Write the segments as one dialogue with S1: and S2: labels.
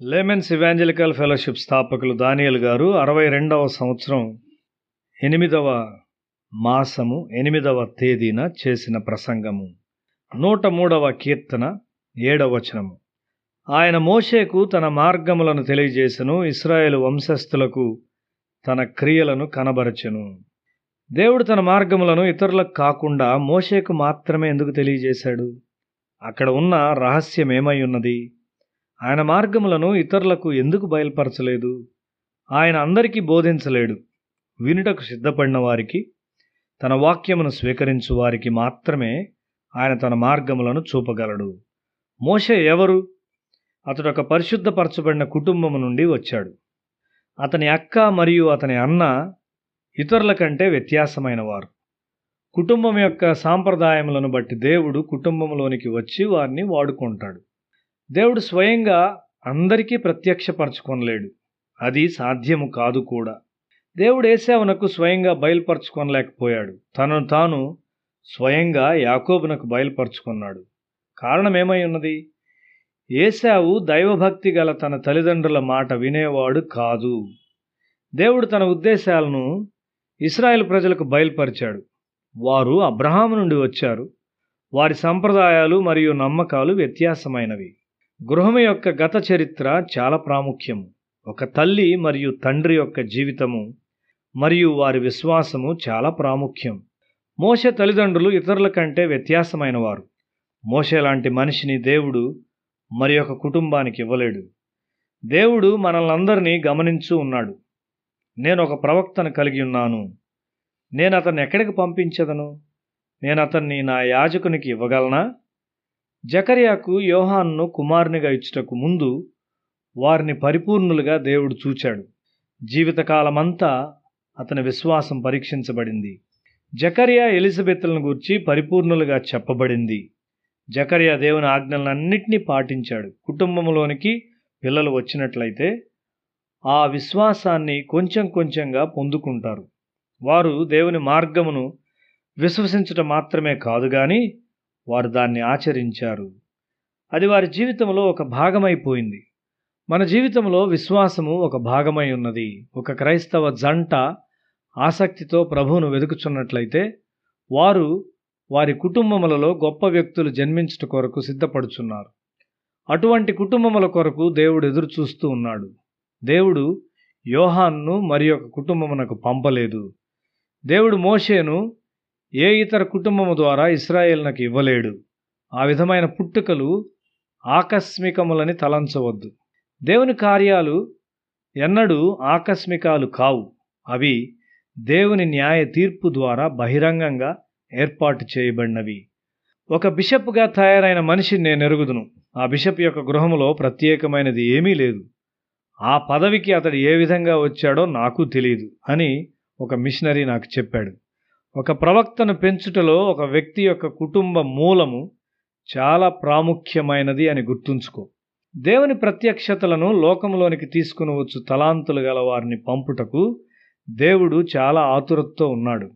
S1: Laymen's evangelical fellowship స్థాపకులు దానియేలు గారు 62వ సంవత్సరం 8వ మాసము 8వ తేదీన చేసిన ప్రసంగము. 103వ కీర్తన 7వ వచనము. ఆయన మోషేకు తన మార్గములను తెలియజేసెను, ఇశ్రాయేలు వంశస్థులకు తన క్రియలను కనబరచెను. దేవుడు తన మార్గములను ఇతరులకు కాకుండా మోషేకు మాత్రమే ఎందుకు తెలియజేశాడు? అక్కడ ఉన్న రహస్యం ఏమై ఉన్నది? ఆయన మార్గములను ఇతరులకు ఎందుకు బయలుపరచలేదు? ఆయన అందరికీ బోధించలేడు. వినుటకు సిద్ధపడిన వారికి, తన వాక్యమును స్వీకరించు వారికి మాత్రమే ఆయన తన మార్గములను చూపగలడు. మోషే ఎవరు? అతడు ఒక పరిశుద్ధపరచబడిన కుటుంబము నుండి వచ్చాడు. అతని అక్క మరియు అతని అన్న ఇతరుల కంటే వ్యత్యాసమైన వారు. కుటుంబం యొక్క సాంప్రదాయములను బట్టి దేవుడు కుటుంబంలోనికి వచ్చి వారిని వాడుకుంటాడు. దేవుడు స్వయంగా అందరికీ ప్రత్యక్షపరచుకొనలేడు, అది సాధ్యము కాదు కూడా. దేవుడు ఏశావునకు స్వయంగా బయలుపరచుకొనలేకపోయాడు. తనను తాను స్వయంగా యాకోబునకు బయలుపరచుకున్నాడు. కారణం ఏమై ఉన్నది? ఏశావు దైవభక్తి గల తన తల్లిదండ్రుల మాట వినేవాడు కాదు. దేవుడు తన ఉద్దేశాలను ఇశ్రాయేలు ప్రజలకు బయలుపరిచాడు. వారు అబ్రహాము నుండి వచ్చారు. వారి సంప్రదాయాలు మరియు నమ్మకాలు వ్యత్యాసమైనవి. గృహము యొక్క గత చరిత్ర చాలా ప్రాముఖ్యము. ఒక తల్లి మరియు తండ్రి యొక్క జీవితము మరియు వారి విశ్వాసము చాలా ప్రాముఖ్యం. మోషే తల్లిదండ్రులు ఇతరుల కంటే వ్యత్యాసమైన వారు. మోషే లాంటి మనిషిని దేవుడు మరి ఒక కుటుంబానికి ఇవ్వలేడు. దేవుడు మనల్నందరినీ గమనించు ఉన్నాడు. నేను ఒక ప్రవక్తను కలిగి ఉన్నాను. నేను అతన్ని ఎక్కడికి పంపించదను? నేను అతన్ని నా యాజకునికి ఇవ్వగలనా? జకర్యాకు యోహానును కుమారునిగా ఇచ్చుటకు ముందు వారిని పరిపూర్ణులుగా దేవుడు చూచాడు. జీవితకాలమంతా అతని విశ్వాసం పరీక్షించబడింది. జకర్యా ఎలిజబెత్లను గూర్చి పరిపూర్ణులుగా చెప్పబడింది. జకర్యా దేవుని ఆజ్ఞలన్నింటినీ పాటించాడు. కుటుంబంలోనికి పిల్లలు వచ్చినట్లయితే ఆ విశ్వాసాన్ని కొంచెం కొంచెంగా పొందుకుంటారు. వారు దేవుని మార్గమును విశ్వసించటం మాత్రమే కాదు కానీ వారు దాన్ని ఆచరించారు. అది వారి జీవితంలో ఒక భాగమైపోయింది. మన జీవితంలో విశ్వాసము ఒక భాగమై ఉన్నది. ఒక క్రైస్తవ జంట ఆసక్తితో ప్రభువును వెతుకుచున్నట్లయితే వారు వారి కుటుంబములలో గొప్ప వ్యక్తులు జన్మించుట కొరకు సిద్ధపడుచున్నారు. అటువంటి కుటుంబముల కొరకు దేవుడు ఎదురు చూస్తూ ఉన్నాడు. దేవుడు యోహానును మరి ఒక కుటుంబమునకు పంపలేదు. దేవుడు మోషేను ఏ ఇతర కుటుంబము ద్వారా ఇశ్రాయేలునకు ఇవ్వలేడు. ఆ విధమైన పుట్టుకలు ఆకస్మికములని తలంచవద్దు. దేవుని కార్యాలు ఎన్నడూ ఆకస్మికాలు కావు. అవి దేవుని న్యాయ తీర్పు ద్వారా బహిరంగంగా ఏర్పాటు చేయబడినవి. ఒక బిషప్గా తయారైన మనిషిని నేను ఎరుగుదును. ఆ బిషప్ యొక్క గృహములో ప్రత్యేకమైనది ఏమీ లేదు. ఆ పదవికి అతడు ఏ విధంగా వచ్చాడో నాకు తెలియదు అని ఒక మిషనరీ నాకు చెప్పాడు. ఒక ప్రవక్తను పెంచుటలో ఒక వ్యక్తి యొక్క కుటుంబ మూలము చాలా ప్రాముఖ్యమైనది అని గుర్తుంచుకో. దేవుని ప్రత్యక్షతలను లోకంలోనికి తీసుకుని వచ్చు తలాంతులు గల వారిని పంపుటకు దేవుడు చాలా ఆతురతతో ఉన్నాడు.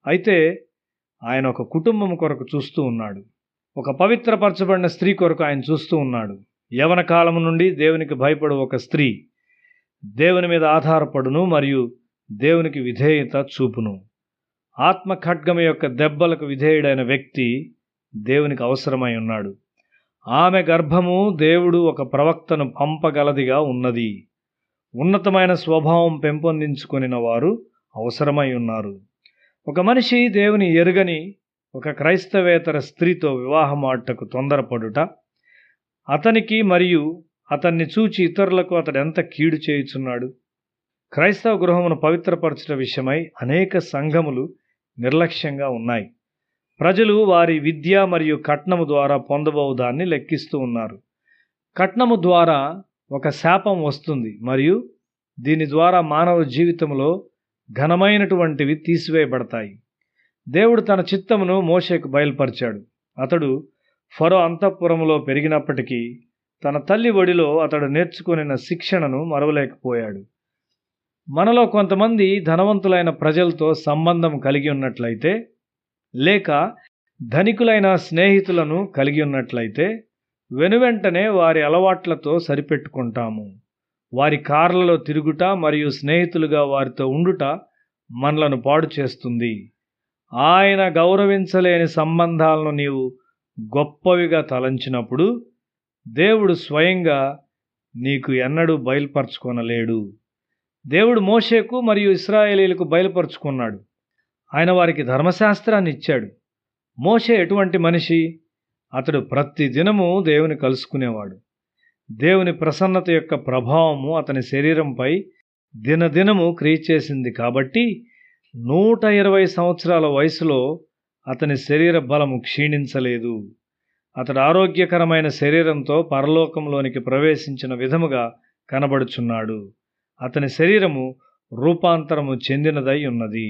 S1: అయితే ఆయన ఒక కుటుంబం కొరకు చూస్తూ ఉన్నాడు. ఒక పవిత్రపరచబడిన స్త్రీ కొరకు ఆయన చూస్తూ ఉన్నాడు. యవన కాలము నుండి దేవునికి భయపడు ఒక స్త్రీ దేవుని మీద ఆధారపడును మరియు దేవునికి విధేయత చూపును. ఆత్మ ఖడ్గము యొక్క దెబ్బలకు విధేయుడైన వ్యక్తి దేవునికి అవసరమై ఉన్నాడు. ఆమె గర్భము దేవుడు ఒక ప్రవక్తను పంపగలదిగా ఉన్నది. ఉన్నతమైన స్వభావం పెంపొందించుకొనిన వారు అవసరమై ఉన్నారు. ఒక మనిషి దేవుని ఎరుగని ఒక క్రైస్తవేతర స్త్రీతో వివాహమాటకు తొందరపడుట అతనికి మరియు అతన్ని చూచి ఇతరులకు అతడు ఎంత కీడు చేయుచున్నాడు. క్రైస్తవ గృహమును పవిత్రపరచుట విషయమై అనేక సంఘములు నిర్లక్ష్యంగా ఉన్నాయి. ప్రజలు వారి విద్య మరియు కట్నము ద్వారా పొందబోదాన్ని లెక్కిస్తూ ఉన్నారు. కట్నము ద్వారా ఒక శాపం వస్తుంది మరియు దీని ద్వారా మానవ జీవితంలో ఘనమైనటువంటివి తీసివేయబడతాయి. దేవుడు తన చిత్తమును మోషేకు బయలుపరిచాడు. అతడు ఫరో అంతఃపురములో పెరిగినప్పటికీ తన తల్లి ఒడిలో అతడు నేర్చుకొనిన శిక్షణను మరవలేకపోయాడు. మనలో కొంతమంది ధనవంతులైన ప్రజలతో సంబంధం కలిగి ఉన్నట్లయితే లేక ధనికులైన స్నేహితులను కలిగి ఉన్నట్లయితే వెనువెంటనే వారి అలవాట్లతో సరిపెట్టుకుంటాము. వారి కార్లలో తిరుగుట మరియు స్నేహితులుగా వారితో ఉండుట మనలను పాడు చేస్తుంది. ఆయన గౌరవించలేని సంబంధాలను నీవు గొప్పవిగా తలంచినప్పుడు దేవుడు స్వయంగా నీకు ఎన్నడూ బయలుపరచుకొనలేడు. దేవుడు మోషేకు మరియు ఇశ్రాయేలీయులకు బయలుపరుచుకున్నాడు. ఆయన వారికి ధర్మశాస్త్రాన్ని ఇచ్చాడు. మోషే ఎటువంటి మనిషి? అతడు ప్రతి దినము దేవుని కలుసుకునేవాడు. దేవుని ప్రసన్నత యొక్క ప్రభావము అతని శరీరంపై దినదినము క్రియ చేసింది కాబట్టి 120 సంవత్సరాల వయసులో అతని శరీర బలము క్షీణించలేదు. అతడు ఆరోగ్యకరమైన శరీరంతో పరలోకంలోనికి ప్రవేశించిన విధముగా కనబడుచున్నాడు. అతని శరీరము రూపాంతరము చెందినదై ఉన్నది.